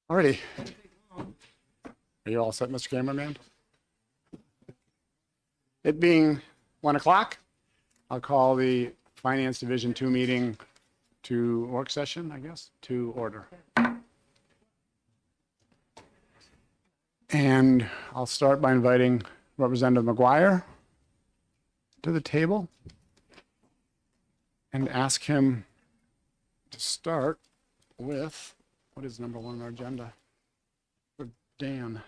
Alrighty. Are you all set, Mr. Cameraman? It being 1 o'clock, I'll call the Finance Division 2 meeting to work session, I guess, to order. And I'll start by inviting Representative McGuire to the table and ask him to start with, what is number 1 on our agenda? With Dan.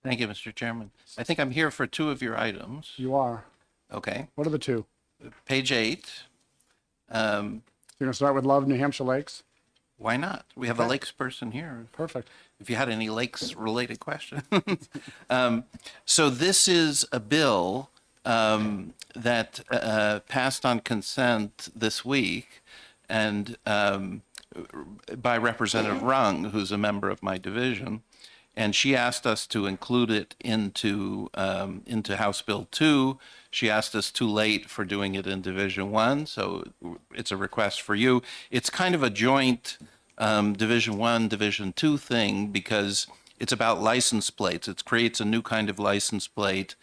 Thank you, Mr. Chairman. I think I'm here for 2 of your items. You are. Okay. What are the 2? Page 8. You're going to start with Love New Hampshire Lakes? Why not? We have a lakes person here. Perfect. If you had any lakes-related questions. So this is a bill that passed on consent this week, and by Representative Rung, who's a member of my division, and she asked us to include it into House Bill 2. She asked us too late for doing it in Division 1, so it's a request for you. It's kind of a joint Division 1, Division 2 thing because it's about license plates. It creates a new kind of license plate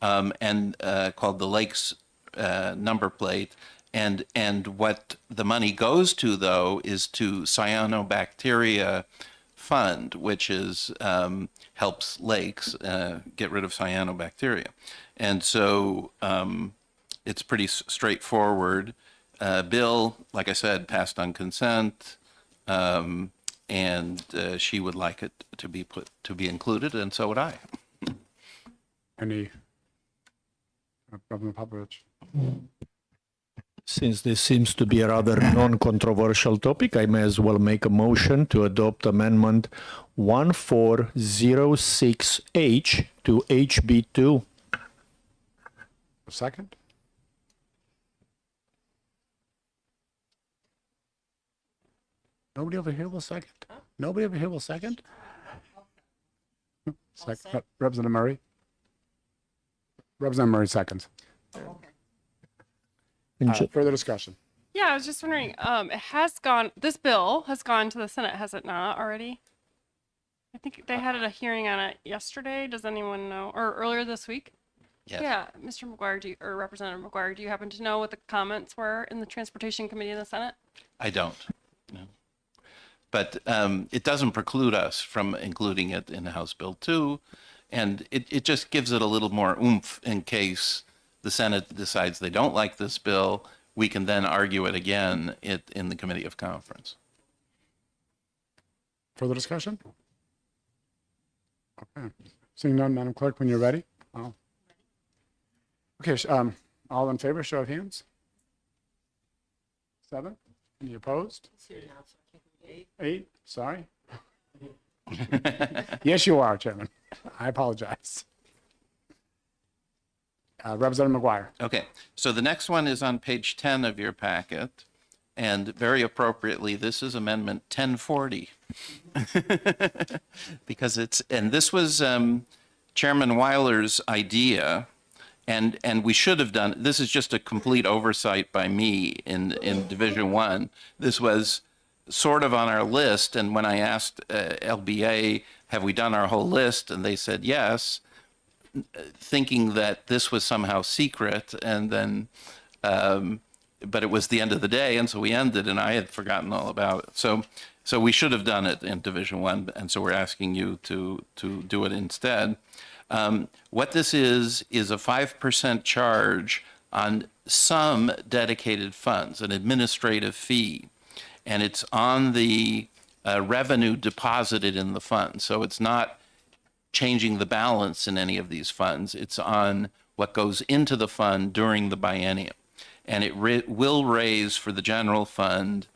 and called the Lakes number plate. And what the money goes to, though, is to cyanobacteria fund, which is helps lakes get rid of cyanobacteria. And so it's pretty straightforward. Bill, like I said, passed on consent, and she would like it to be included, and so would I. Any? Representative Popovich. Since this seems to be a rather non-controversial topic, I may as well make a motion to adopt Amendment 1406H to HB2. A second? Nobody over here will second? Nobody over here will second? Representative Murray? Representative Murray seconds. Further discussion? Yeah, I was just wondering, this bill has gone to the Senate, has it not already? I think they had a hearing on it yesterday. Does anyone know? Or earlier this week? Yes. Yeah, Mr. McGuire, or Representative McGuire, do you happen to know what the comments were in the Transportation Committee in the Senate? I don't. No. But it doesn't preclude us from including it in House Bill 2, and it just gives it a little more oomph in case the Senate decides they don't like this bill. We can then argue it again in the Committee of Conference. Further discussion? Okay. Seeing none, Madam Clerk, when you're ready. Oh. Okay, all in favor, show of hands. 7. Any opposed? 8. Sorry. Yes, you are, Chairman. I apologize. Representative McGuire. Okay, so the next one is on page 10 of your packet, and very appropriately, this is Amendment 1040. Because this was Chairman Weiler's idea, and we should have done, this is just a complete oversight by me in Division 1. This was sort of on our list, and when I asked LBA, have we done our whole list, and they said yes, thinking that this was somehow secret, and then but it was the end of the day, and so we ended, and I had forgotten all about it. So we should have done it in Division 1, and so we're asking you to do it instead. What this is a 5% charge on some dedicated funds, an administrative fee, and it's on the revenue deposited in the fund. So it's not changing the balance in any of these funds. It's on what goes into the fund during the biennium. And it will raise for the general fund,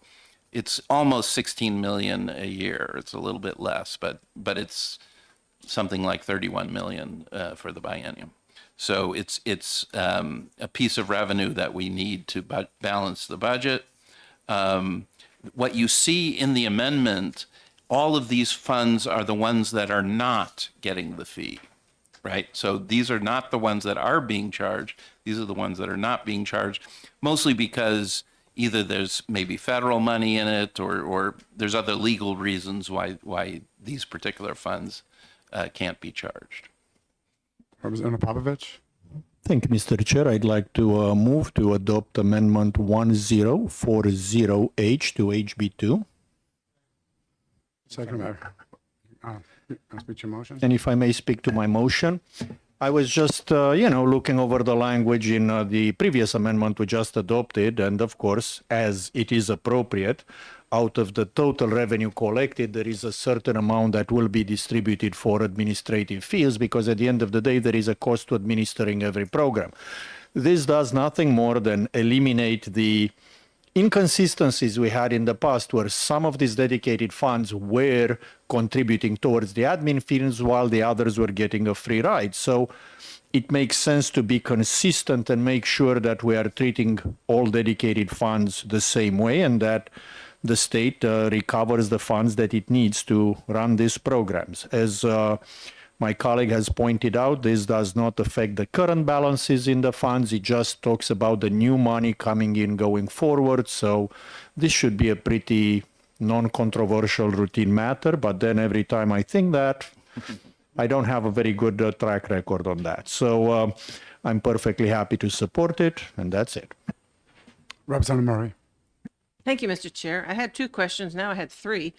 it's almost 16 million a year. It's a little bit less, but it's something like 31 million for the biennium. So it's a piece of revenue that we need to balance the budget. What you see in the amendment, all of these funds are the ones that are not getting the fee, right? So these are not the ones that are being charged. These are the ones that are not being charged, mostly because either there's maybe federal money in it, or there's other legal reasons why these particular funds can't be charged. Representative Popovich? Thank you, Mr. Chair. I'd like to move to adopt Amendment 1040H to HB2. Second, I'll speak your motion. And if I may speak to my motion, I was just, looking over the language in the previous amendment we just adopted, and of course, as it is appropriate, out of the total revenue collected, there is a certain amount that will be distributed for administrative fees, because at the end of the day, there is a cost to administering every program. This does nothing more than eliminate the inconsistencies we had in the past, where some of these dedicated funds were contributing towards the admin fees while the others were getting a free ride. So it makes sense to be consistent and make sure that we are treating all dedicated funds the same way, and that the state recovers the funds that it needs to run these programs. As my colleague has pointed out, this does not affect the current balances in the funds. It just talks about the new money coming in going forward. So this should be a pretty non-controversial routine matter. But then every time I think that, I don't have a very good track record on that. So I'm perfectly happy to support it, and that's it. Representative Murray? Thank you, Mr. Chair. I had two questions. Now I had three.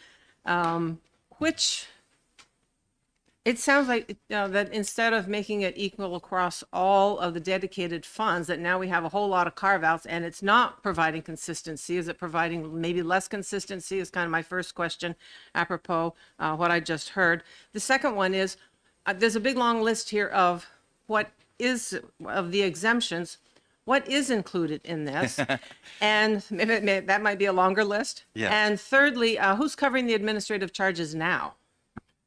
It sounds like that instead of making it equal across all of the dedicated funds, that now we have a whole lot of carve-outs, and it's not providing consistency. Is it providing maybe less consistency? Is kind of my first question, apropos what I just heard. The second one is, there's a big long list here of the exemptions. What is included in this? And that might be a longer list. Yeah. And thirdly, who's covering the administrative charges now?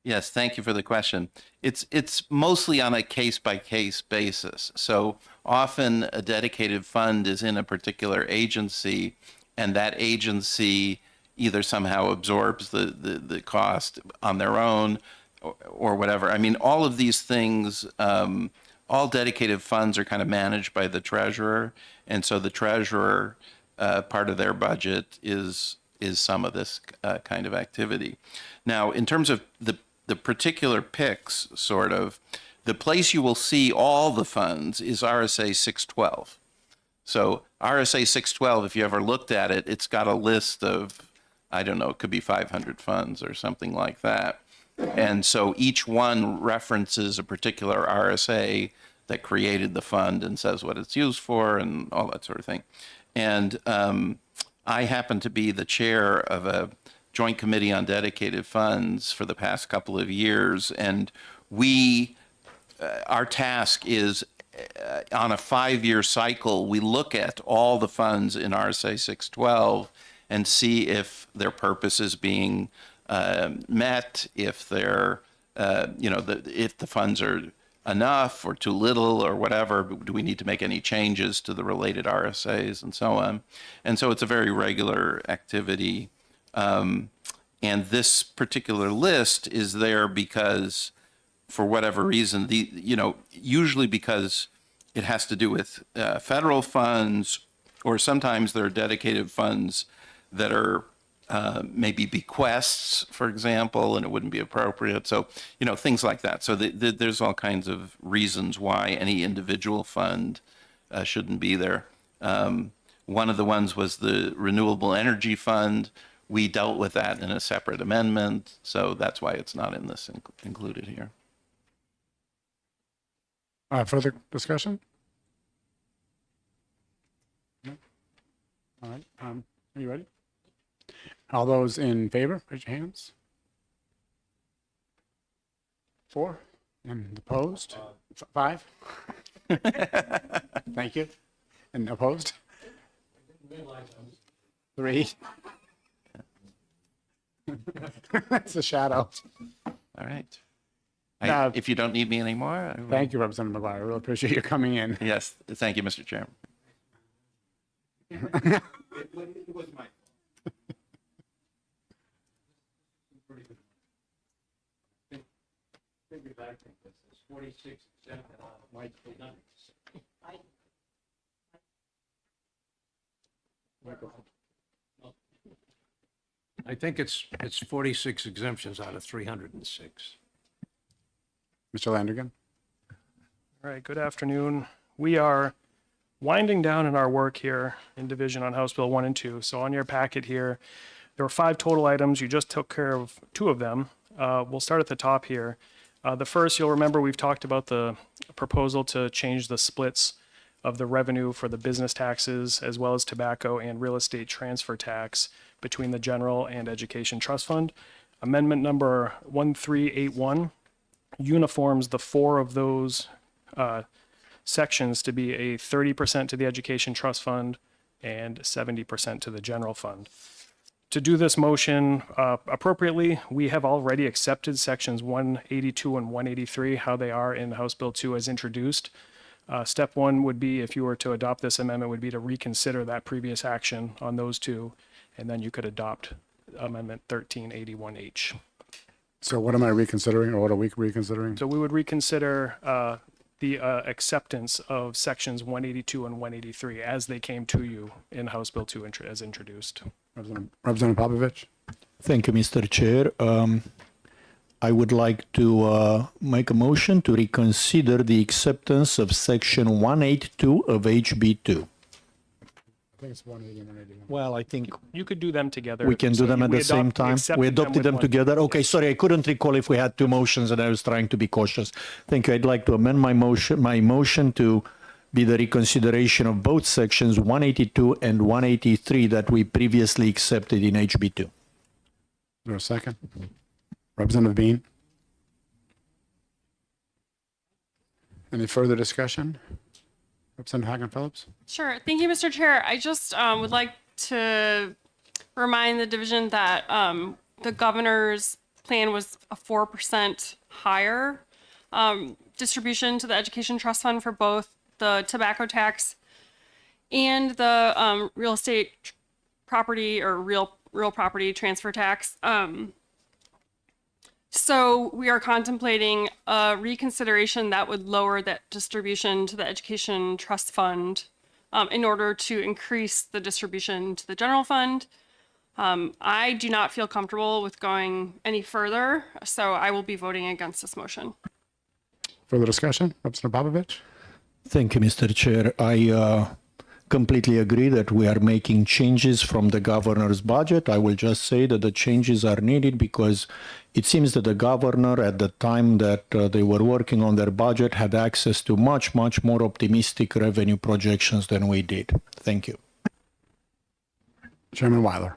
Yes, thank you for the question. It's mostly on a case-by-case basis. So often a dedicated fund is in a particular agency, and that agency either somehow absorbs the cost on their own or whatever. I mean, all of these things, all dedicated funds are kind of managed by the treasurer, and so the treasurer, part of their budget is some of this kind of activity. Now, in terms of the particular picks, sort of, the place you will see all the funds is RSA 612. So RSA 612, if you ever looked at it, it's got a list of, I don't know, it could be 500 funds or something like that. And so each one references a particular RSA that created the fund and says what it's used for and all that sort of thing. And I happen to be the chair of a Joint Committee on Dedicated Funds for the past couple of years, and our task is on a 5-year cycle, we look at all the funds in RSA 612 and see if their purpose is being met, if they're, if the funds are enough or too little or whatever. Do we need to make any changes to the related RSAs and so on? And so it's a very regular activity. And this particular list is there because, for whatever reason, usually because it has to do with federal funds, or sometimes there are dedicated funds that are maybe bequests, for example, and it wouldn't be appropriate. So, things like that. So there's all kinds of reasons why any individual fund shouldn't be there. One of the ones was the Renewable Energy Fund. We dealt with that in a separate amendment, so that's why it's not in this included here. Further discussion? No? All right. Are you ready? All those in favor, raise your hands. 4. And opposed? 5. Thank you. And opposed? 3. That's a shadow. All right. Now- If you don't need me anymore, I will. Thank you, Representative McGuire. I really appreciate you coming in. Yes, thank you, Mr. Chairman. I think it's 46 exemptions out of 306. Mr. Landrigan? All right, good afternoon. We are winding down in our work here in division on House Bill 1 and 2. So on your packet here, there were 5 total items. You just took care of 2 of them. We'll start at the top here. The first, you'll remember we've talked about the proposal to change the splits of the revenue for the business taxes as well as tobacco and real estate transfer tax between the general and education trust fund. Amendment number 1381 uniforms the 4 of those sections to be a 30% to the education trust fund and 70% to the general fund. To do this motion appropriately, we have already accepted sections 182 and 183, how they are in House Bill 2 as introduced. Step 1 would be, if you were to adopt this amendment, would be to reconsider that previous action on those 2, and then you could adopt Amendment 1381H. So what am I reconsidering, or what are we reconsidering? So we would reconsider the acceptance of sections 182 and 183 as they came to you in House Bill 2 as introduced. Representative Popovich? Thank you, Mr. Chair. I would like to make a motion to reconsider the acceptance of section 182 of HB2. I think it's 180 and 181. Well, I think You could do them together. we can do So them at we the same adopt- time. accepted We adopted with them one. together. Okay, sorry, I couldn't recall if we had 2 motions, and I was trying to be cautious. Thank you. I'd like to amend my motion to be the reconsideration of both sections 182 and 183 that we previously accepted in HB2. Is there a second? Representative Bean? Any further discussion? Representative Hagan Phillips? Sure. Thank you, Mr. Chair. I just would like to remind the division that the governor's plan was a 4% higher distribution to the education trust fund for both the tobacco tax and the real estate property or real property transfer tax. So we are contemplating a reconsideration that would lower that distribution to the education trust fund in order to increase the distribution to the general fund. I do not feel comfortable with going any further, so I will be voting against this motion. Further discussion? Representative Popovich? Thank you, Mr. Chair. I completely agree that we are making changes from the governor's budget. I will just say that the changes are needed because it seems that the governor, at the time that they were working on their budget, had access to much, much more optimistic revenue projections than we did. Thank you. Chairman Weiler?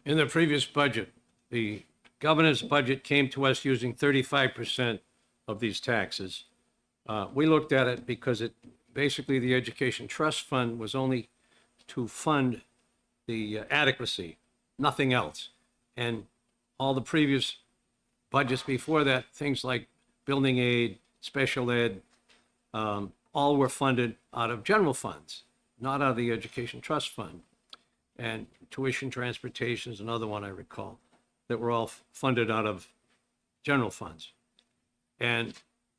In the previous budget, the governor's budget came to us using 35% of these taxes. We looked at it because basically the education trust fund was only to fund the adequacy, nothing else. And all the previous budgets before that, things like building aid, special ed, all were funded out of general funds, not out of the education trust fund. And tuition, transportation is another one I recall, that were all funded out of general funds. And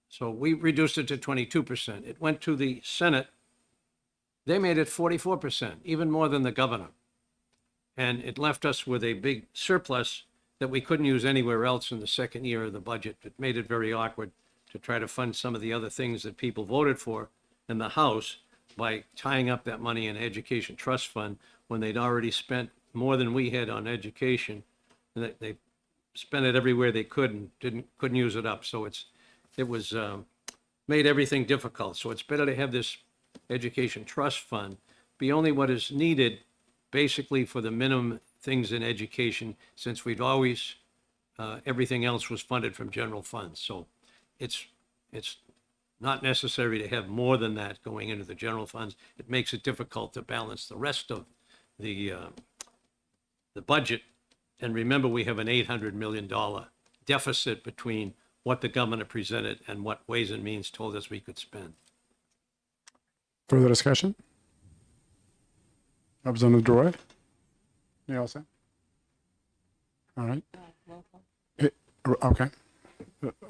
so we reduced it to 22%. It went to the Senate. They made it 44%, even more than the governor. And it left us with a big surplus that we couldn't use anywhere else in the second year of the budget. It made it very awkward to try to fund some of the other things that people voted for in the House by tying up that money in education trust fund when they'd already spent more than we had on education. And they spent it everywhere they could and couldn't use it up. So it was made everything difficult. So it's better to have this education trust fund be only what is needed basically for the minimum things in education, since we'd always, everything else was funded from general funds. So it's not necessary to have more than that going into the general funds. It makes it difficult to balance the rest of the budget. And remember, we have an $800 million deficit between what the governor presented and what Ways and Means told us we could spend. Further discussion? Representative Droyd? You all set? All right. Okay.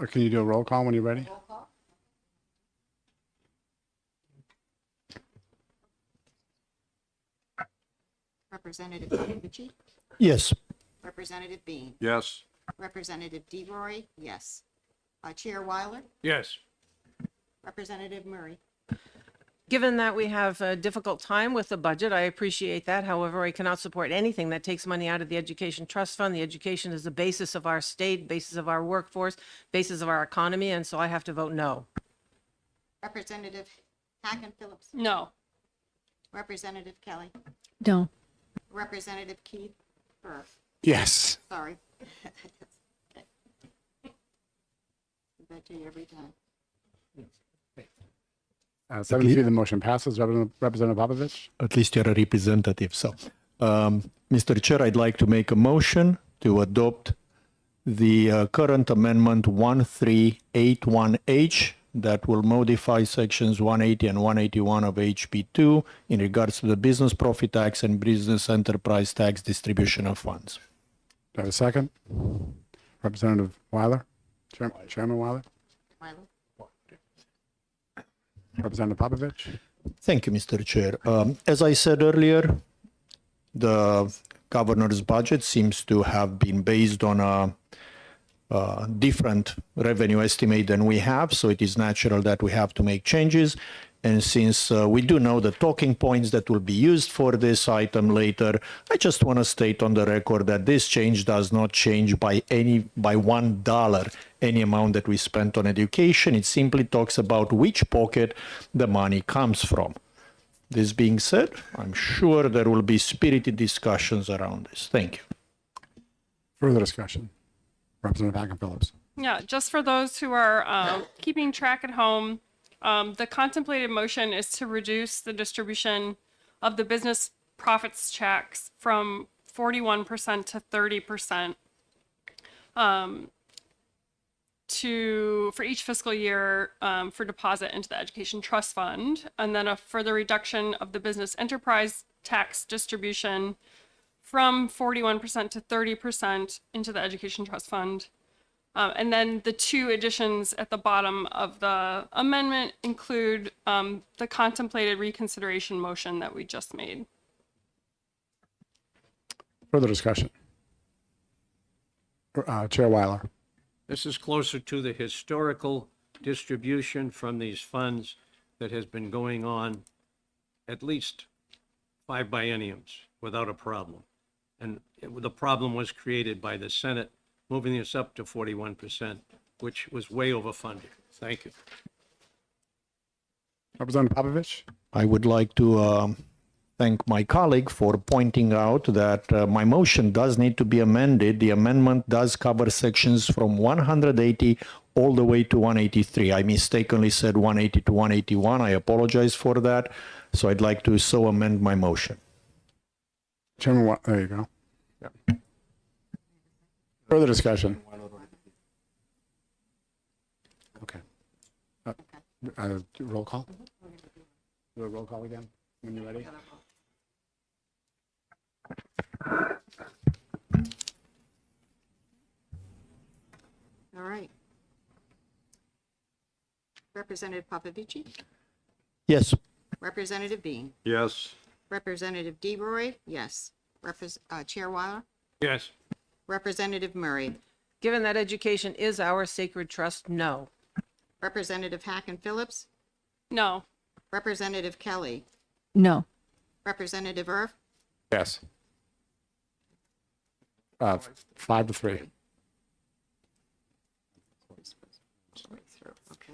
Can you do a roll call when you're ready? Representative Popovich, Yes. Representative Bean, Yes. Representative DeRoy, yes. Chair Weiler, Yes. Representative Murray. Given that we have a difficult time with the budget, I appreciate that. However, I cannot support anything that takes money out of the Education Trust Fund. The education is the basis of our state, basis of our workforce, basis of our economy, and so I have to vote no. Representative Hacken Phillips, No. Representative Kelly, No. Representative Keith Burr, Yes. sorry. Okay. Do that to you every time. 7-3, the motion passes. Representative Popovich? At least you're a representative. So, Mr. Chair, I'd like to make a motion to adopt the current amendment 1381H that will modify sections 180 and 181 of HB2 in regards to the business profit tax and business enterprise tax distribution of funds. Do I have a second? Representative Weiler? Chairman Weiler? Weiler, Representative Popovich? Thank you, Mr. Chair. As I said earlier, the governor's budget seems to have been based on a different revenue estimate than we have, so it is natural that we have to make changes. And since we do know the talking points that will be used for this item later, I just want to state on the record that this change does not change by $1 any amount that we spent on education. It simply talks about which pocket the money comes from. This being said, I'm sure there will be spirited discussions around this. Thank you. Further discussion? Representative Hacken Phillips? Yeah, just for those who are keeping track at home, the contemplated motion is to reduce the distribution of the business profits checks from 41% to 30% for each fiscal year for deposit into the Education Trust Fund, and then a further reduction of the business enterprise tax distribution from 41% to 30% into the Education Trust Fund. And then the two additions at the bottom of the amendment include the contemplated reconsideration motion that we just made. Further discussion? Chair Weiler? This is closer to the historical distribution from these funds that has been going on at least 5 bienniums without a problem. And the problem was created by the Senate moving this up to 41%, which was way overfunded. Thank you. Representative Popovich? I would like to thank my colleague for pointing out that my motion does need to be amended. The amendment does cover sections from 180 all the way to 183. I mistakenly said 180 to 181. I apologize for that. So I'd like to so amend my motion. Chairman, there you go. Yep. Further discussion? Okay. Roll call? Do a roll call again when you're ready. all right. Representative Popovich, Yes. Representative Bean, Yes. Representative DeRoy, yes. Chair Weiler, Yes. Representative Murray, Given that education is our sacred trust, no. Representative Hacken Phillips, No. Representative Kelly, No. Representative Irv, Yes. 5-3. okay.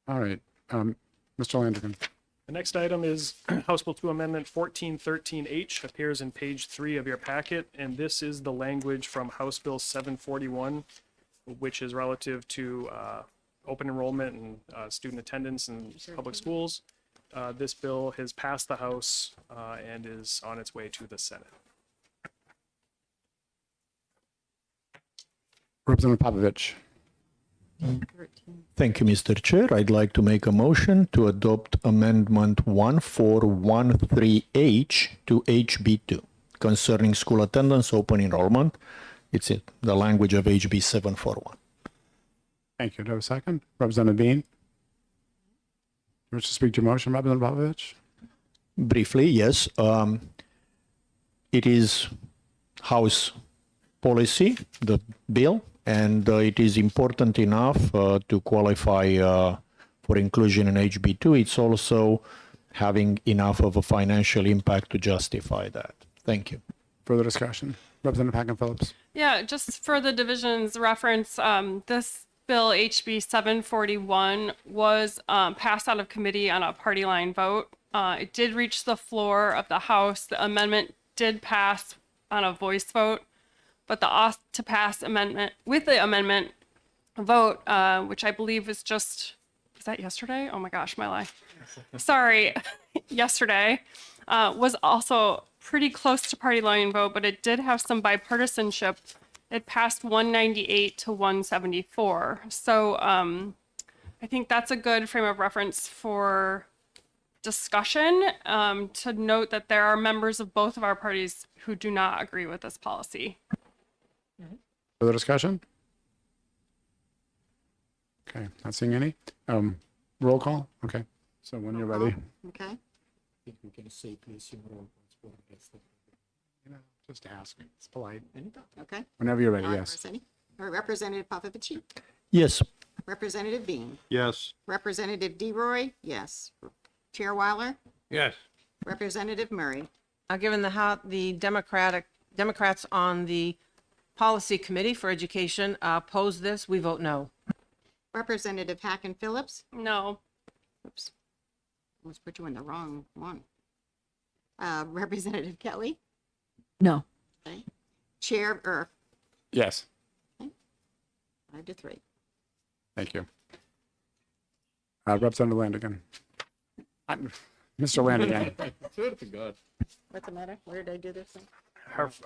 All right. Mr. Landrigan? The next item is House Bill 2 Amendment 1413H, appears in page 3 of your packet, and this is the language from House Bill 741, which is relative to open enrollment and student attendance in public schools. This bill has passed the House and is on its way to the Senate. Representative Popovich? Thank you, Mr. Chair. I'd like to make a motion to adopt Amendment 1413H to HB2 concerning school attendance, open enrollment. It's the language of HB 741. Thank you. Do I have a second? Representative Bean? You wish to speak to your motion, Representative Popovich? Briefly, yes. It is House policy, the bill, and it is important enough to qualify for inclusion in HB2. It's also having enough of a financial impact to justify that. Thank you. Further discussion? Representative Hacken Phillips? Yeah, just for the division's reference, this bill HB 741 was passed out of committee on a party line vote. It did reach the floor of the House. The amendment did pass on a voice vote, but the to pass amendment with the amendment vote, which I believe was that yesterday? Oh my gosh, my life. Sorry, yesterday, was also pretty close to party line vote, but it did have some bipartisanship. It passed 198 to 174. So I think that's a good frame of reference for discussion, to note that there are members of both of our parties who do not agree with this policy. Further discussion? Okay, not seeing any. Roll call? Okay, so when you're ready. Okay. Just ask. It's polite. Okay. Whenever you're ready, yes. Garcetti? Or Representative Popovich? Yes. Representative Bean? Yes. Representative DeRoy? Yes. Chair Weiler? Yes. Representative Murray? Given the Democrats on the Policy Committee for Education oppose this, we vote no. Representative Hacken Phillips? No. Oops. Almost put you in the wrong one. Representative Kelly? No. Okay. Chair Earth? Yes, 5-3. thank you. Representative Landigan. Mr. Landigan. What's the matter? Where did I do this thing?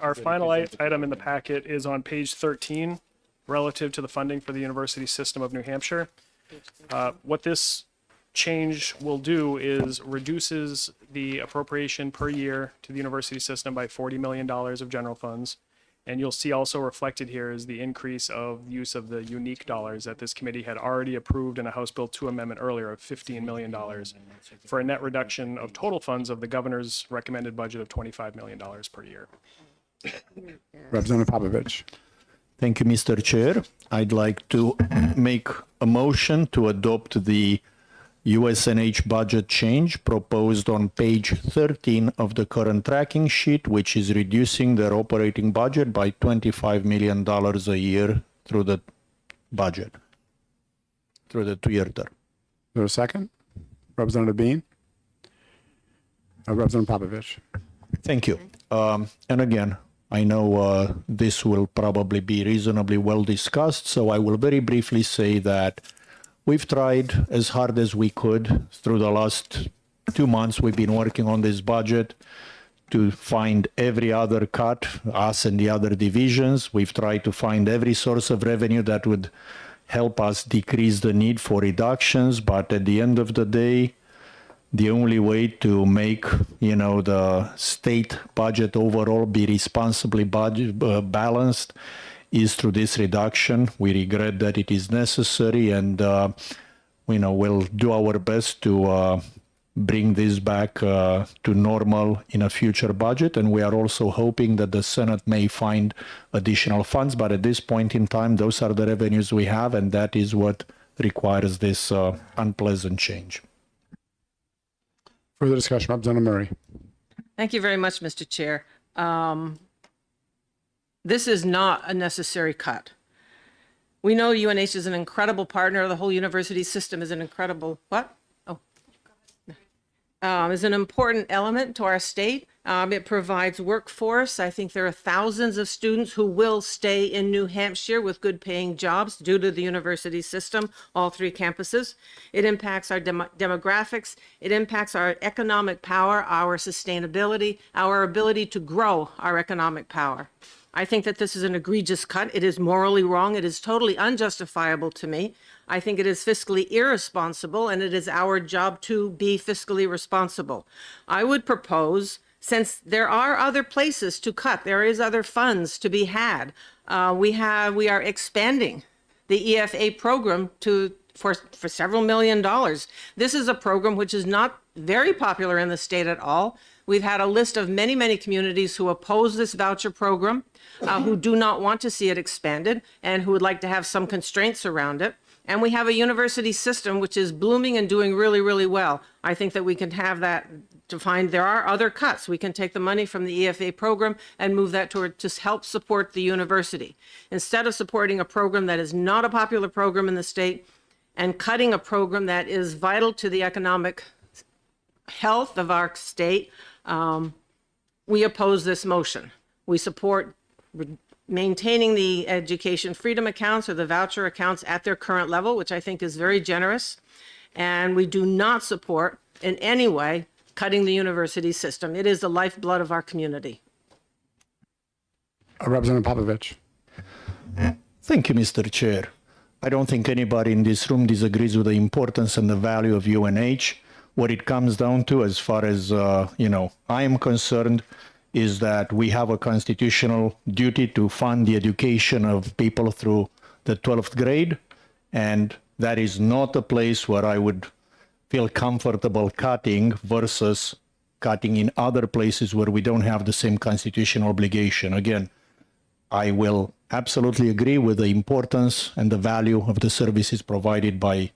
Our final item in the packet is on page 13, relative to the funding for the University System of New Hampshire. What this change will do is reduces the appropriation per year to the university system by $40 million of general funds. And you'll see also reflected here is the increase of use of the unique dollars that this committee had already approved in a House Bill 2 amendment earlier of $15 million for a net reduction of total funds of the governor's recommended budget of $25 million per year. Representative Popovich. Thank you, Mr. Chair. I'd like to make a motion to adopt the USNH budget change proposed on page 13 of the current tracking sheet, which is reducing their operating budget by $25 million a year through the budget, through the 2-year term. Is there a second? Representative Bean? Representative Popovich. Thank you. And again, I know this will probably be reasonably well discussed, so I will very briefly say that we've tried as hard as we could through the last 2 months. We've been working on this budget to find every other cut, us and the other divisions. We've tried to find every source of revenue that would help us decrease the need for reductions. But at the end of the day, the only way to make, the state budget overall be responsibly balanced is through this reduction. We regret that it is necessary, and we'll do our best to bring this back to normal in a future budget. And we are also hoping that the Senate may find additional funds. But at this point in time, those are the revenues we have, and that is what requires this unpleasant change. Further discussion, Representative Murray. Thank you very much, Mr. Chair. This is not a necessary cut. We know UNH is an incredible partner. The whole university system is an incredible, is an important element to our state. It provides workforce. I think there are thousands of students who will stay in New Hampshire with good paying jobs due to the university system, all 3 campuses. It impacts our demographics. It impacts our economic power, our sustainability, our ability to grow our economic power. I think that this is an egregious cut. It is morally wrong. It is totally unjustifiable to me. I think it is fiscally irresponsible, and it is our job to be fiscally responsible. I would propose, since there are other places to cut, there is other funds to be had. We are expanding the EFA program for several million dollars. This is a program which is not very popular in the state at all. We've had a list of many, many communities who oppose this voucher program, who do not want to see it expanded, and who would like to have some constraints around it. And we have a university system which is blooming and doing really, really well. I think that we can have that to find there are other cuts. We can take the money from the EFA program and move that toward to help support the university. Instead of supporting a program that is not a popular program in the state and cutting a program that is vital to the economic health of our state, we oppose this motion. We support maintaining the education freedom accounts or the voucher accounts at their current level, which I think is very generous. And we do not support in any way cutting the university system. It is the lifeblood of our community. Representative Popovich. Thank you, Mr. Chair. I don't think anybody in this room disagrees with the importance and the value of UNH. What it comes down to, as far as I am concerned, is that we have a constitutional duty to fund the education of people through the 12th grade, and that is not a place where I would feel comfortable cutting versus cutting in other places where we don't have the same constitutional obligation. Again, I will absolutely agree with the importance and the value of the services provided by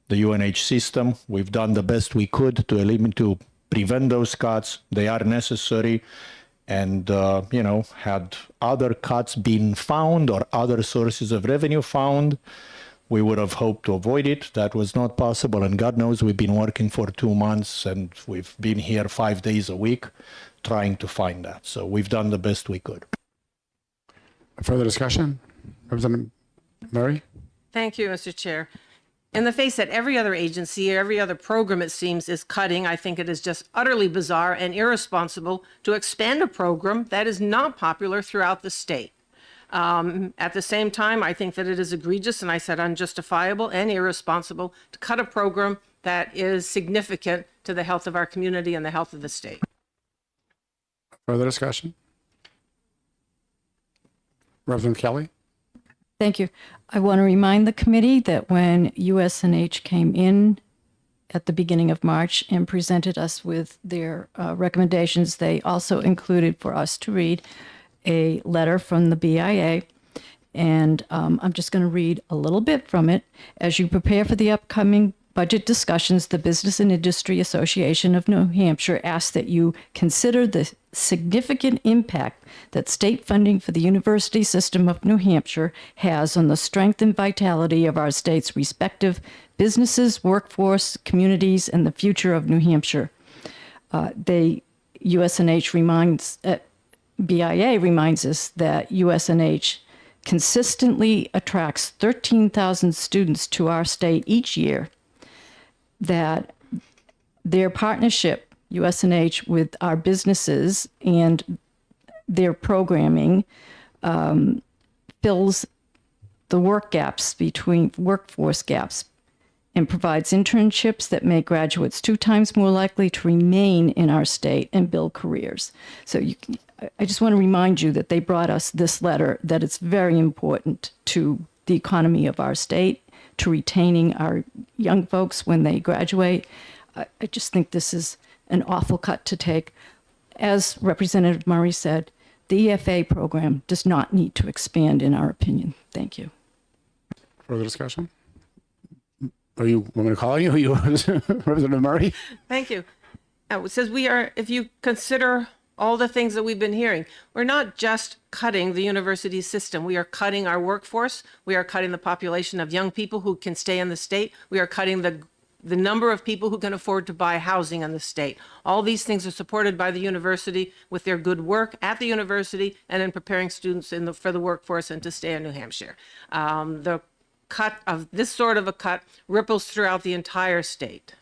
the UNH system. We've done the best we could to prevent those cuts. They are necessary. And, had other cuts been found or other sources of revenue found, we would have hoped to avoid it. That was not possible. And God knows we've been working for 2 months and we've been here 5 days a week trying to find that. So we've done the best we could. Further discussion? Representative Murray? Thank you, Mr. Chair. In the face that every other agency, every other program, it seems, is cutting, I think it is just utterly bizarre and irresponsible to expand a program that is not popular throughout the state. At the same time, I think that it is egregious, and I said unjustifiable and irresponsible, to cut a program that is significant to the health of our community and the health of the state. Further discussion? Representative Kelly? Thank you. I want to remind the committee that when USNH came in at the beginning of March and presented us with their recommendations, they also included for us to read a letter from the BIA. And I'm just going to read a little bit from it. As you prepare for the upcoming budget discussions, the Business and Industry Association of New Hampshire asks that you consider the significant impact that state funding for the university system of New Hampshire has on the strength and vitality of our state's respective businesses, workforce, communities, and the future of New Hampshire. USNH reminds, BIA reminds us that USNH consistently attracts 13,000 students to our state each year, that their partnership, USNH, with our businesses and their programming fills the workforce gaps and provides internships that make graduates 2 times more likely to remain in our state and build careers. So I just want to remind you that they brought us this letter, that it's very important to the economy of our state, to retaining our young folks when they graduate. I just think this is an awful cut to take. As Representative Murray said, the EFA program does not need to expand, in our opinion. Thank you. Further discussion? Are you want me to call you? Representative Murray? Thank you. It says if you consider all the things that we've been hearing, we're not just cutting the university system. We are cutting our workforce. We are cutting the population of young people who can stay in the state. We are cutting the number of people who can afford to buy housing in the state. All these things are supported by the university with their good work at the university and in preparing students for the workforce and to stay in New Hampshire. The cut of this sort of a cut ripples throughout the entire state.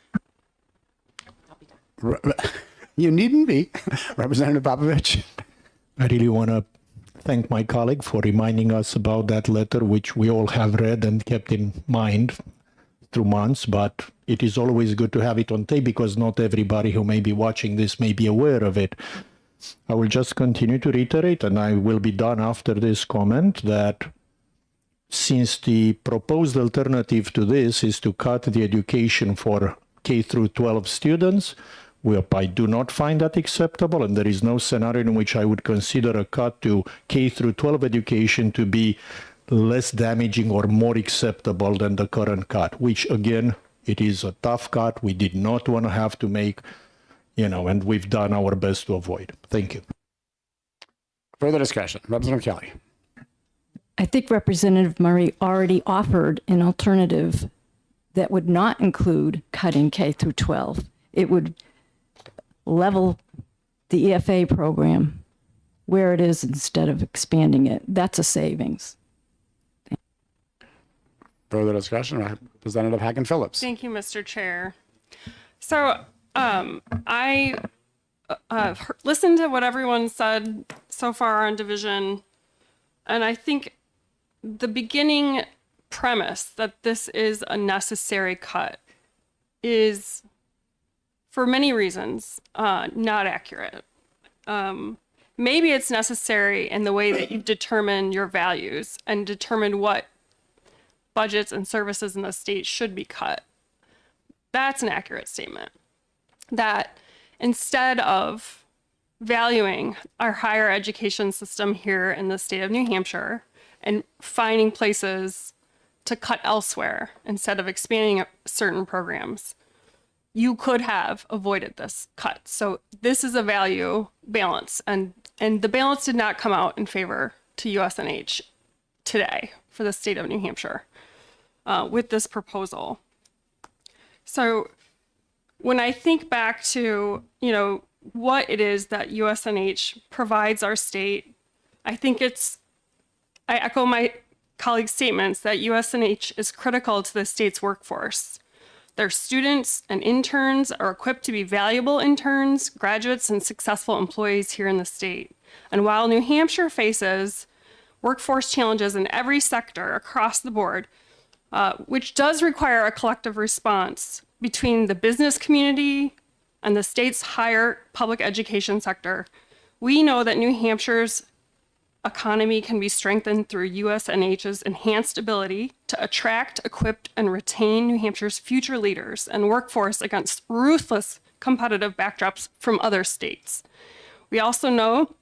You needn't be. Representative Popovich? I really want to thank my colleague for reminding us about that letter, which we all have read and kept in mind through months, but it is always good to have it on tape because not everybody who may be watching this may be aware of it. I will just continue to reiterate, and I will be done after this comment, that since the proposed alternative to this is to cut the education for K through 12 students, I do not find that acceptable, and there is no scenario in which I would consider a cut to K through 12 education to be less damaging or more acceptable than the current cut, which again, it is a tough cut. We did not want to have to make, and we've done our best to avoid. Thank you. Further discussion. Representative Kelly. I think Representative Murray already offered an alternative that would not include cutting K through 12. It would level the EFA program where it is instead of expanding it. That's a savings. Further discussion. Representative Hagen Phillips. Thank you, Mr. Chair. So I listened to what everyone said so far on division, and I think the beginning premise that this is a necessary cut is, for many reasons, not accurate. Maybe it's necessary in the way that you determine your values and determine what budgets and services in the state should be cut. That's an accurate statement. That instead of valuing our higher education system here in the state of New Hampshire and finding places to cut elsewhere instead of expanding certain programs, you could have avoided this cut. So this is a value balance, and the balance did not come out in favor to USNH today for the state of New Hampshire with this proposal. So when I think back to, what it is that USNH provides our state, I echo my colleagues' statements that USNH is critical to the state's workforce. Their students and interns are equipped to be valuable interns, graduates, and successful employees here in the state. And while New Hampshire faces workforce challenges in every sector across the board, which does require a collective response between the business community and the state's higher public education sector, we know that New Hampshire's economy can be strengthened through USNH's enhanced ability to attract, equip, and retain New Hampshire's future leaders and workforce against ruthless competitive backdrops from other states. We also know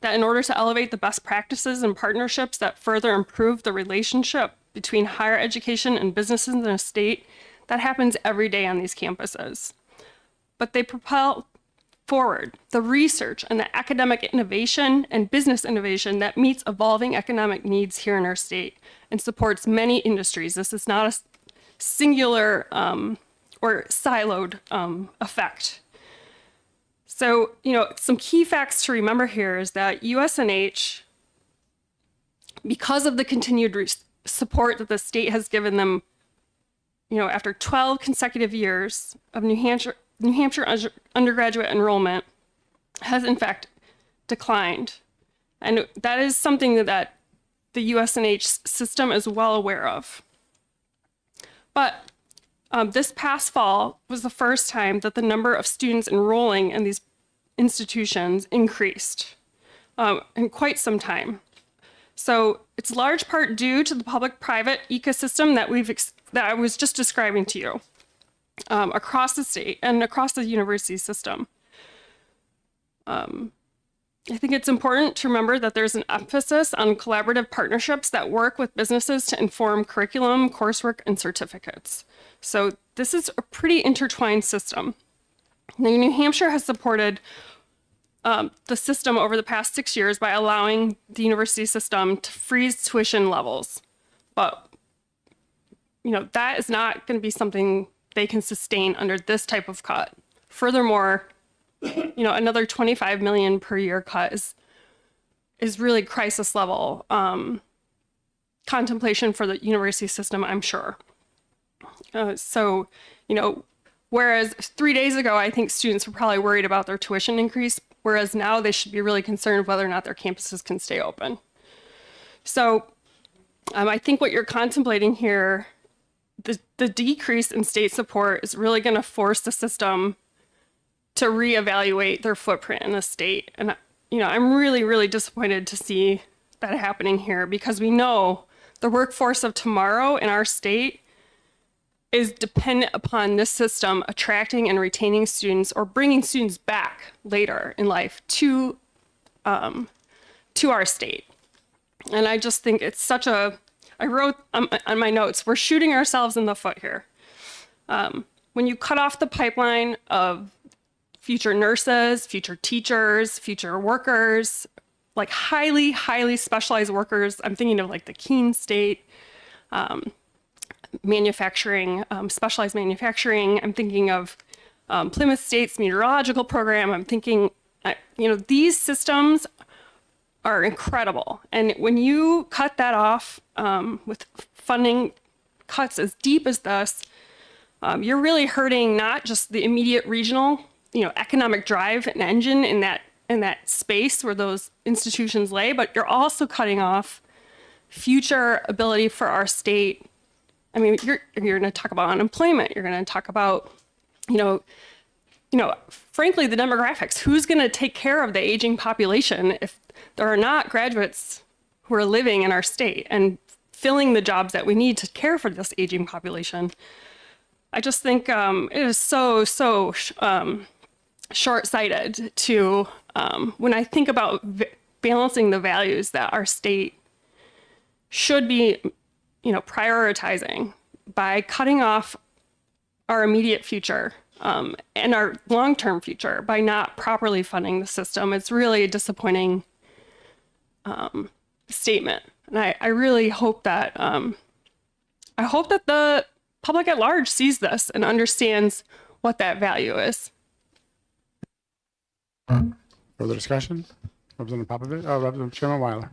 that in order to elevate the best practices and partnerships that further improve the relationship between higher education and businesses in a state, that happens every day on these campuses. But they propel forward the research and the academic innovation and business innovation that meets evolving economic needs here in our state and supports many industries. This is not a singular or siloed effect. So, some key facts to remember here is that USNH, because of the continued support that the state has given them, after 12 consecutive years of New Hampshire undergraduate enrollment, has in fact declined. And that is something that the USNH system is well aware of. But this past fall was the first time that the number of students enrolling in these institutions increased in quite some time. So it's large part due to the public-private ecosystem that I was just describing to you across the state and across the university system. I think it's important to remember that there's an emphasis on collaborative partnerships that work with businesses to inform curriculum, coursework, and certificates. So this is a pretty intertwined system. Now, New Hampshire has supported the system over the past 6 years by allowing the university system to freeze tuition levels. But, that is not going to be something they can sustain under this type of cut. Furthermore, another $25 million per year cut is really crisis level contemplation for the university system, I'm sure. So, whereas 3 days ago, I think students were probably worried about their tuition increase, whereas now they should be really concerned whether or not their campuses can stay open. So I think what you're contemplating here, the decrease in state support is really going to force the system to reevaluate their footprint in the state. And, I'm really, really disappointed to see that happening here, because we know the workforce of tomorrow in our state is dependent upon this system attracting and retaining students or bringing students back later in life to our state. And I just think it's such a, I wrote on my notes, we're shooting ourselves in the foot here. When you cut off the pipeline of future nurses, future teachers, future workers, like highly, highly specialized workers, I'm thinking of like the Keene State, manufacturing, specialized manufacturing. I'm thinking of Plymouth State's meteorological program. I'm thinking, these systems are incredible. And when you cut that off with funding cuts as deep as this, you're really hurting not just the immediate regional, economic drive and engine in that space where those institutions lay, but you're also cutting off future ability for our state. I mean, you're going to talk about unemployment. You're going to talk about, frankly, the demographics. Who's going to take care of the aging population if there are not graduates who are living in our state and filling the jobs that we need to care for this aging population? I just think it is so short-sighted to, when I think about balancing the values that our state should be prioritizing by cutting off our immediate future and our long-term future by not properly funding the system. It's really a disappointing statement. And I really hope that, the public at large sees this and understands what that value is. Further discussion? Representative Popovich, Representative Chairman Weiler.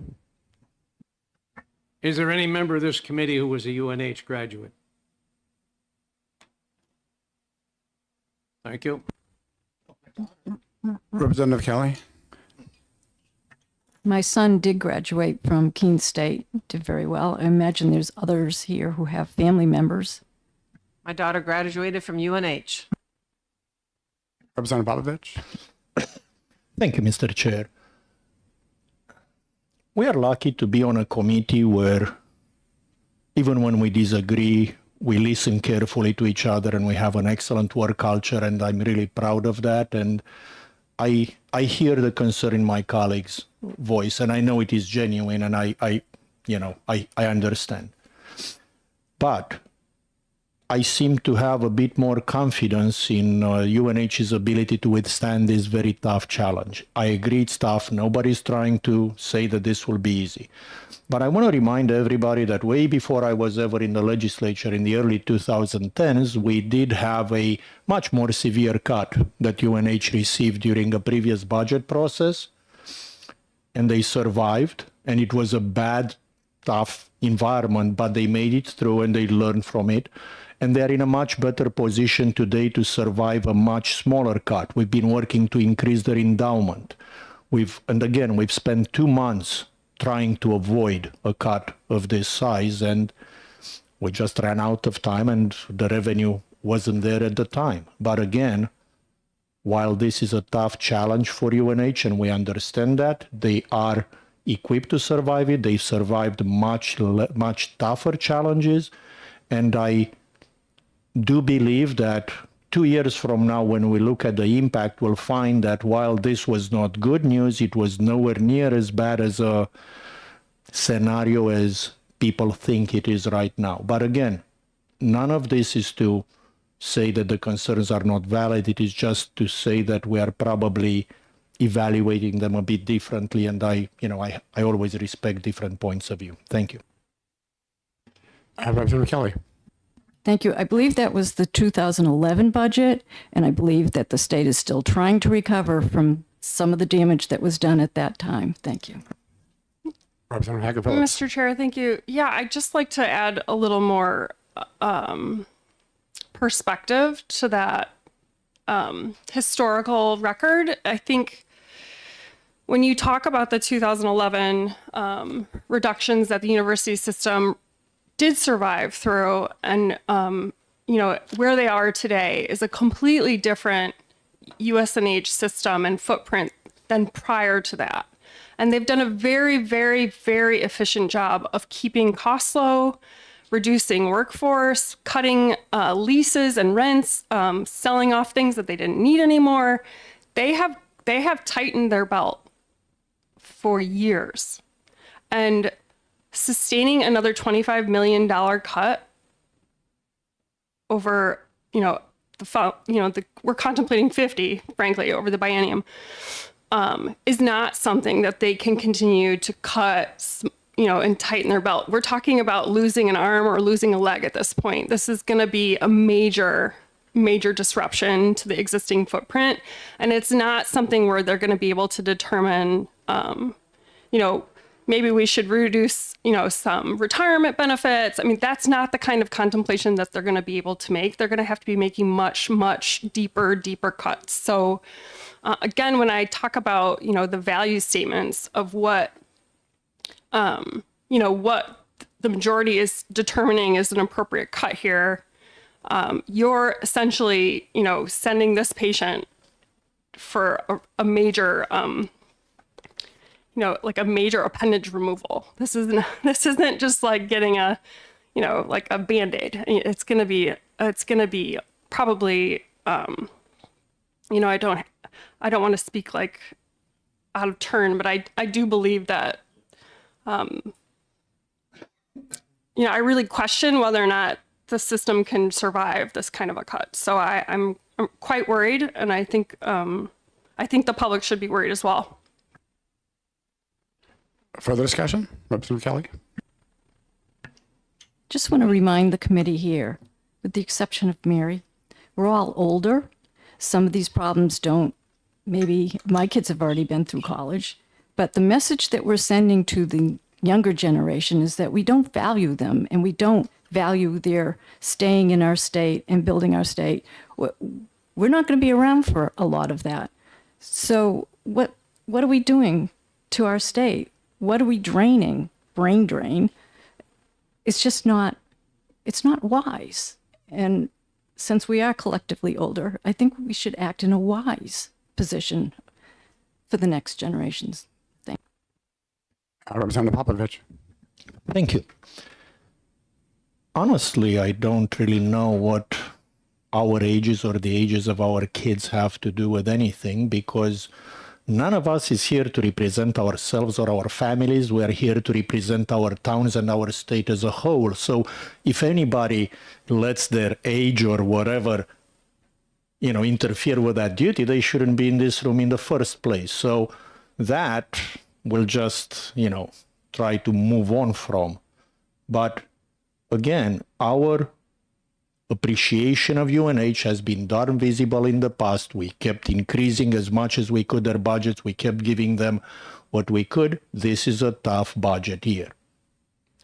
Is there any member of this committee who was a UNH graduate? Thank you. Representative Kelly. My son did graduate from Keene State, did very well. I imagine there's others here who have family members. My daughter graduated from UNH. Representative Popovich. Thank you, Mr. Chair. We are lucky to be on a committee where even when we disagree, we listen carefully to each other and we have an excellent work culture, and I'm really proud of that. And I hear the concern in my colleagues' voice, and I know it is genuine, and I understand. But I seem to have a bit more confidence in UNH's ability to withstand this very tough challenge. I agree it's tough. Nobody's trying to say that this will be easy. But I want to remind everybody that way before I was ever in the legislature in the early 2010s, we did have a much more severe cut that UNH received during a previous budget process. And they survived. And it was a bad, tough environment, but they made it through and they learned from it. And they're in a much better position today to survive a much smaller cut. We've been working to increase their endowment. We've spent 2 months trying to avoid a cut of this size, and we just ran out of time and the revenue wasn't there at the time. But again, while this is a tough challenge for UNH and we understand that, they are equipped to survive it. They survived much tougher challenges, and I do believe that 2 years from now, when we look at the impact, we'll find that while this was not good news, it was nowhere near as bad as a scenario as people think it is right now. But again, none of this is to say that the concerns are not valid. It is just to say that we are probably evaluating them a bit differently, and I always respect different points of view. Thank you. Representative Kelly. Thank you. I believe that was the 2011 budget, and I believe that the state is still trying to recover from some of the damage that was done at that time. Thank you. Representative Hager Phillips. Mr. Chair, thank you. Yeah, I'd just like to add a little more perspective to that historical record. I think when you talk about the 2011 reductions that the university system did survive through, and where they are today is a completely different USNH system and footprint than prior to that. And they've done a very, very, very efficient job of keeping costs low, reducing workforce, cutting leases and rents, selling off things that they didn't need anymore. They have tightened their belt for years. And sustaining another $25 million cut over, we're contemplating 50, frankly, over the biennium, is not something that they can continue to cut, and tighten their belt. We're talking about losing an arm or losing a leg at this point. This is going to be a major disruption to the existing footprint. And it's not something where they're going to be able to determine, maybe we should reduce, some retirement benefits. I mean, that's not the kind of contemplation that they're going to be able to make. They're going to have to be making much, much deeper cuts. So again, when I talk about, the value statements of what what the majority is determining is an appropriate cut here, you're essentially, sending this patient for a major, like a major appendage removal. This isn't just like getting a, like a Band-Aid. It's going to be probably, I don't want to speak like out of turn, but I do believe that, I really question whether or not the system can survive this kind of a cut. So I'm quite worried, and I think the public should be worried as well. Further discussion? Representative Kelly? Just want to remind the committee here, with the exception of Mary, we're all older. Some of these problems maybe my kids have already been through college, but the message that we're sending to the younger generation is that we don't value them, and we don't value their staying in our state and building our state. We're not going to be around for a lot of that. So what are we doing to our state? What are we draining? Brain drain. It's just it's not wise. And since we are collectively older, I think we should act in a wise position for the next generations. Thank you. Representative Popovich. Thank you. Honestly, I don't really know what our ages or the ages of our kids have to do with anything, because none of us is here to represent ourselves or our families. We are here to represent our towns and our state as a whole. So if anybody lets their age or whatever, interfere with that duty, they shouldn't be in this room in the first place. So that we'll just, try to move on from. But again, our appreciation of UNH has been darn visible in the past. We kept increasing as much as we could their budgets. We kept giving them what we could. This is a tough budget year.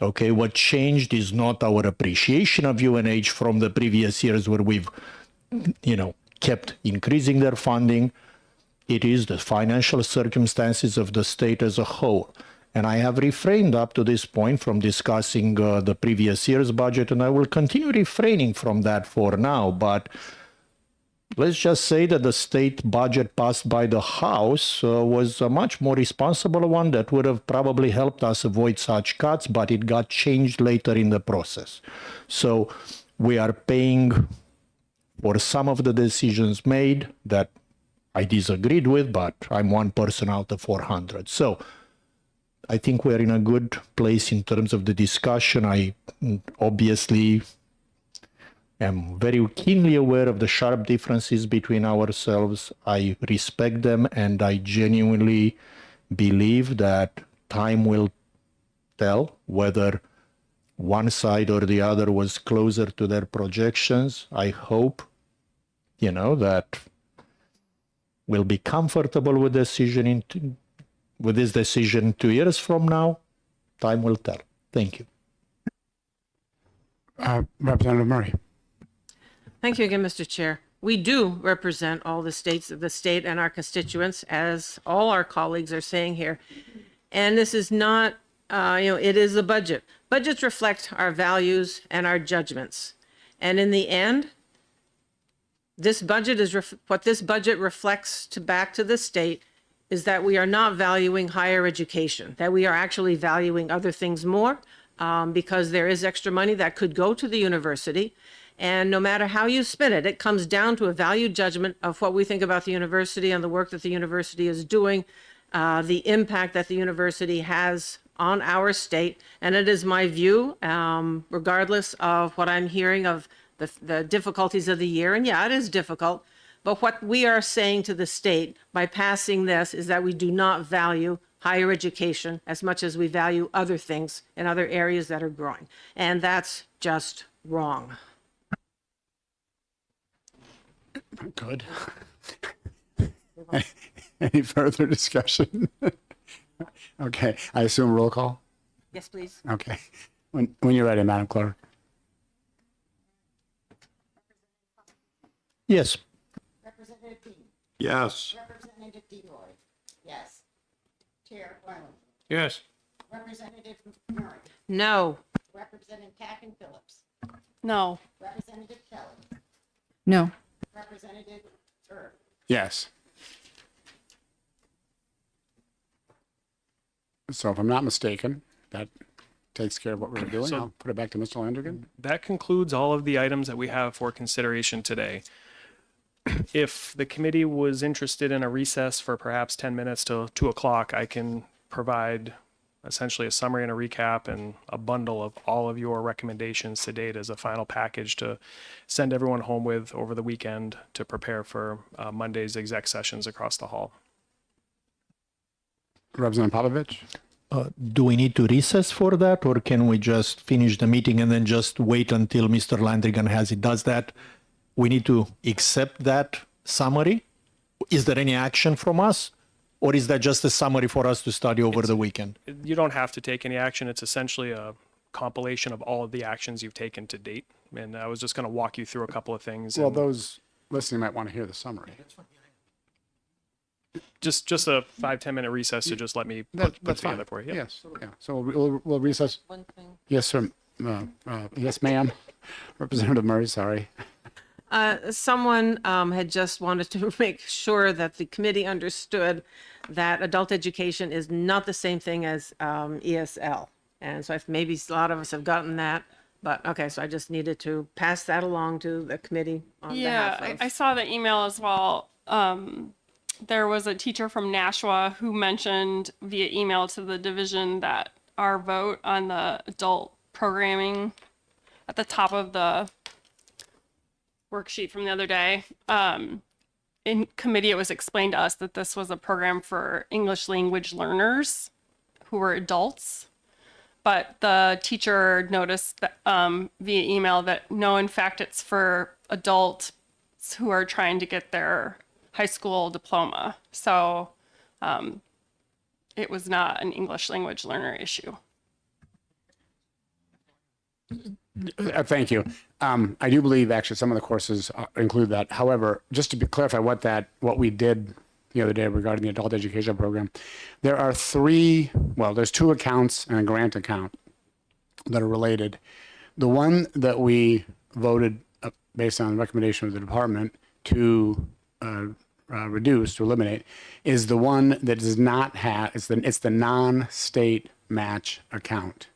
Okay, what changed is not our appreciation of UNH from the previous years where we've, kept increasing their funding. It is the financial circumstances of the state as a whole. And I have refrained up to this point from discussing the previous year's budget, and I will continue refraining from that for now. But let's just say that the state budget passed by the House was a much more responsible one that would have probably helped us avoid such cuts, but it got changed later in the process. So we are paying for some of the decisions made that I disagreed with, but I'm one person out of 400. So I think we're in a good place in terms of the discussion. I obviously am very keenly aware of the sharp differences between ourselves. I respect them, and I genuinely believe that time will tell whether one side or the other was closer to their projections. I hope, that we'll be comfortable with this decision 2 years from now. Time will tell. Thank you. Representative Murray. Thank you again, Mr. Chair. We do represent all the states of the state and our constituents, as all our colleagues are saying here. And this is not, it is a budget. Budgets reflect our values and our judgments. And in the end, this budget is what this budget reflects back to the state is that we are not valuing higher education, that we are actually valuing other things more, because there is extra money that could go to the university. And no matter how you spin it, it comes down to a value judgment of what we think about the university and the work that the university is doing, the impact that the university has on our state. And it is my view, regardless of what I'm hearing of the difficulties of the year, and yeah, it is difficult, but what we are saying to the state by passing this is that we do not value higher education as much as we value other things in other areas that are growing. And that's just wrong. Good. Any further discussion? Okay, I assume roll call? Yes, please. Okay. When you're ready, Madam Clerk. Yes. Representative Dean. Yes. Representative Deloy. Yes. Chair Wyland. Yes. Representative Murray. No. Representative Kacken Phillips. No. Representative Kelly. No. Representative Erb. Yes. So if I'm not mistaken, that takes care of what we're doing. So- I'll put it back to Mr. Landrigan. That concludes all of the items that we have for consideration today. If the committee was interested in a recess for perhaps 10 minutes till 2 o'clock, I can provide essentially a summary and a recap and a bundle of all of your recommendations to date as a final package to send everyone home with over the weekend to prepare for Monday's exec sessions across the hall. Representative Popovich? Do we need to recess for that, or can we just finish the meeting and then just wait until Mr. Landrigan has it? Does that, we need to accept that summary? Is there any action from us? Or is that just a summary for us to study over the weekend? You don't have to take any action. It's essentially a compilation of all of the actions you've taken to date. And I was just going to walk you through a couple of things. Well, and those listening might want to hear the summary. just a 5-10 minute recess to just let me put That's fine. together for you. Yeah. Yes, yeah. So we'll recess. One thing. Yes, sir. Yes, ma'am. Representative Murray, sorry. Someone had just wanted to make sure that the committee understood that adult education is not the same thing as ESL. And so maybe a lot of us have gotten that, but okay, so I just needed to pass that along to the committee on Yeah, behalf of. I saw the email as well. There was a teacher from Nashua who mentioned via email to the division that our vote on the adult programming at the top of the worksheet from the other day, in committee, it was explained to us that this was a program for English language learners who were adults. But the teacher noticed that, via email that no, in fact, it's for adults who are trying to get their high school diploma. So it was not an English language learner issue. Thank you. I do believe actually some of the courses include that. However, just to clarify what we did the other day regarding the adult education program, there are there's 2 accounts and a grant account that are related. The one that we voted based on the recommendation of the department to reduce, to eliminate, is the one that does not have, it's the non-state match account.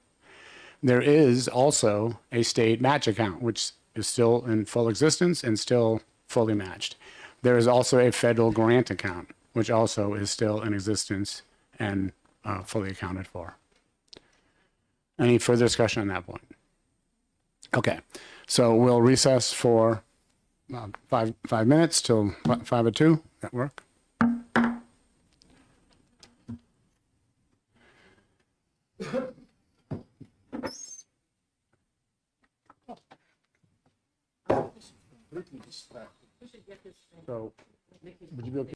There is also a state match account, which is still in full existence and still fully matched. There is also a federal grant account, which also is still in existence and fully accounted for. Any further discussion on that point? Okay, so we'll recess for 5 minutes till 5:02. That work? So, would you be okay?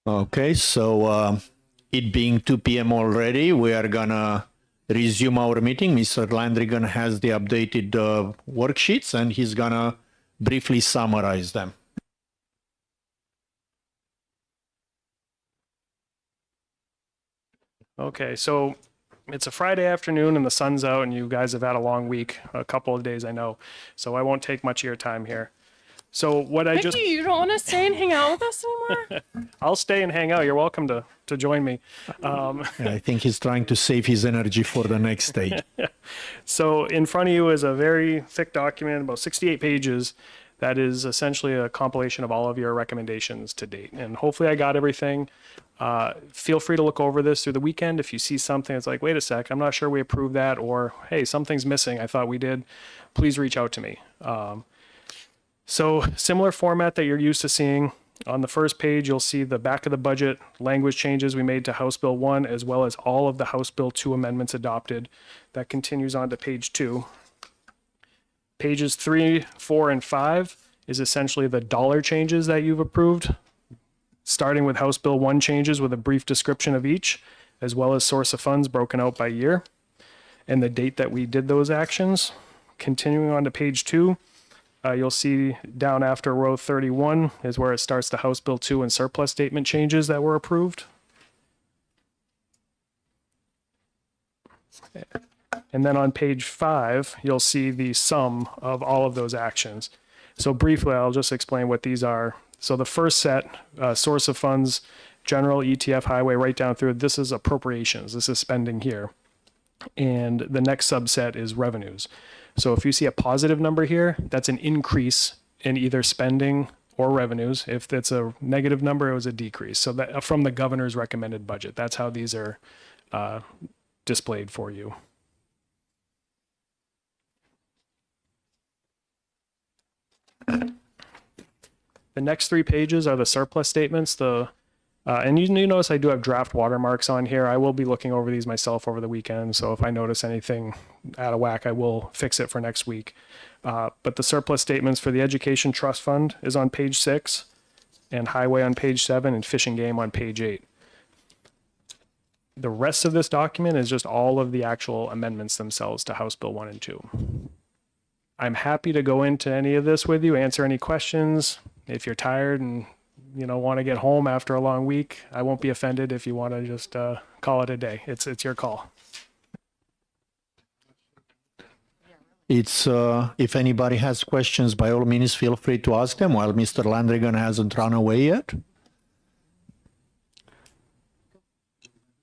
Okay, so it being 2 p.m. already, we are gonna resume our meeting. Mr. Landrigan has the updated worksheets and he's gonna briefly summarize them. Okay, so it's a Friday afternoon and the sun's out and you guys have had a long week, a couple of days, I know. So I won't take much of your time here. So what I just, Mickey, you don't want to stay and hang out with us anymore? I'll stay and hang out. You're welcome to join me. I think he's trying to save his energy for the next stage. So in front of you is a very thick document, about 68 pages, that is essentially a compilation of all of your recommendations to date. And hopefully I got everything. Feel free to look over this through the weekend. If you see something that's like, wait a sec, I'm not sure we approved that, or hey, something's missing, I thought we did, please reach out to me. So similar format that you're used to seeing. On the first page, you'll see the back of the budget, language changes we made to House Bill 1, as well as all of the House Bill 2 amendments adopted. That continues on to page 2. Pages 3, 4, and 5 is essentially the dollar changes that you've approved, starting with House Bill 1 changes with a brief description of each, as well as source of funds broken out by year, and the date that we did those actions. Continuing on to page 2, you'll see down after row 31 is where it starts the House Bill 2 and surplus statement changes that were approved. And then on page 5, you'll see the sum of all of those actions. So briefly, I'll just explain what these are. So the first set, source of funds, general, ETF, highway, right down through, this is appropriations. This is spending here. And the next subset is revenues. So if you see a positive number here, that's an increase in either spending or revenues. If it's a negative number, it was a decrease. So that from the governor's recommended budget, that's how these are displayed for you. The next 3 pages are the surplus statements. And you notice I do have draft watermarks on here. I will be looking over these myself over the weekend. So if I notice anything out of whack, I will fix it for next week. But the surplus statements for the Education Trust Fund is on page 6, and Highway on page 7, and Fish and Game on page 8. The rest of this document is just all of the actual amendments themselves to House Bill 1 and 2. I'm happy to go into any of this with you, answer any questions. If you're tired and want to get home after a long week, I won't be offended if you want to just call it a day. It's your call. It's if anybody has questions, by all means, feel free to ask them while Mr. Landrigan hasn't run away yet.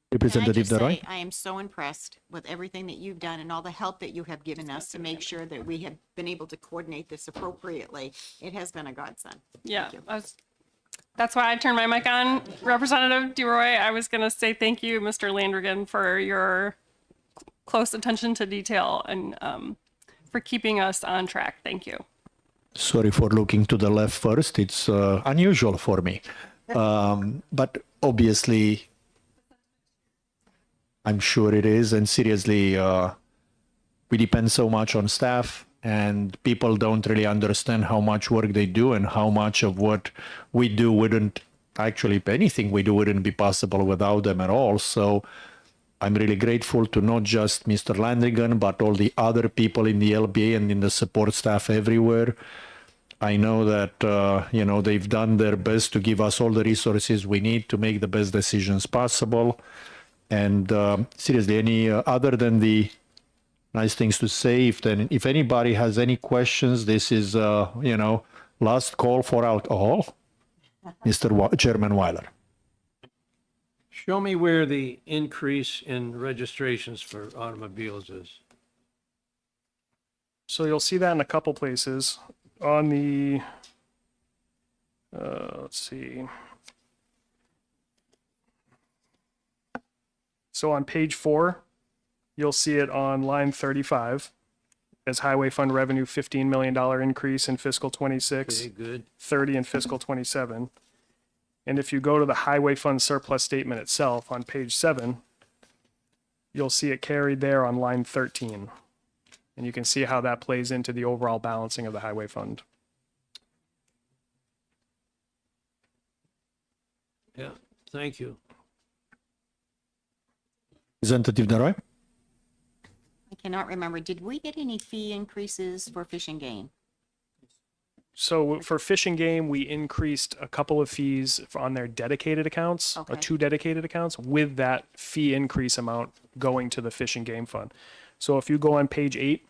Can I Representative just DeRoy? say, I am so impressed with everything that you've done and all the help that you have given us to make sure that we have been able to coordinate this appropriately. It has been a godsend. Yeah, that's why I turned my mic on. Representative DeRoy, I was going to say thank you, Mr. Landrigan, for your close attention to detail and for keeping us on track. Thank you. Sorry for looking to the left first. It's unusual for me. But obviously, I'm sure it is. And seriously, we depend so much on staff, and people don't really understand how much work they do and how much of what we do wouldn't actually, anything we do wouldn't be possible without them at all. So I'm really grateful to not just Mr. Landrigan, but all the other people in the LBA and in the support staff everywhere. I know that, they've done their best to give us all the resources we need to make the best decisions possible. And seriously, any other than the nice things to say, if anybody has any questions, this is, last call for alcohol. Mr. Chairman Weiler. Show me where the increase in registrations for automobiles is. So you'll see that in a couple places. On the, let's see. So on page 4, you'll see it on line 35 as highway fund revenue, $15 million increase in fiscal 26, Okay, good. 30 in fiscal 27. And if you go to the highway fund surplus statement itself on page 7, you'll see it carried there on line 13. And you can see how that plays into the overall balancing of the highway fund. Yeah. Thank you. Representative Naroy? I cannot remember, did we get any fee increases for Fish and Game? So for Fish and Game, we increased a couple of fees on their dedicated accounts, Okay. 2 dedicated accounts, with that fee increase amount going to the Fish and Game Fund. So if you go on page 8,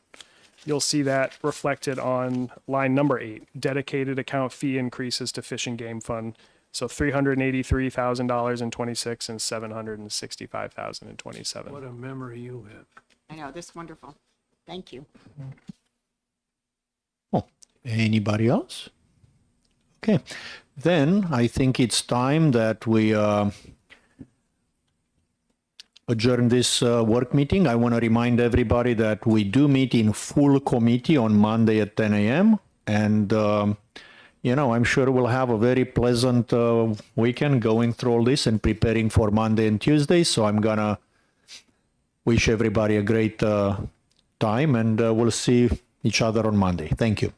you'll see that reflected on line number 8, dedicated account fee increases to Fish and Game Fund. So $383,000 and $765,027. What a memory you have. I know, this is wonderful. Thank you. Oh, anybody else? Okay, then I think it's time that we adjourn this work meeting. I want to remind everybody that we do meet in full committee on Monday at 10 a.m. And, I'm sure we'll have a very pleasant weekend going through all this and preparing for Monday and Tuesday. So I'm going to wish everybody a great time, and we'll see each other on Monday. Thank you.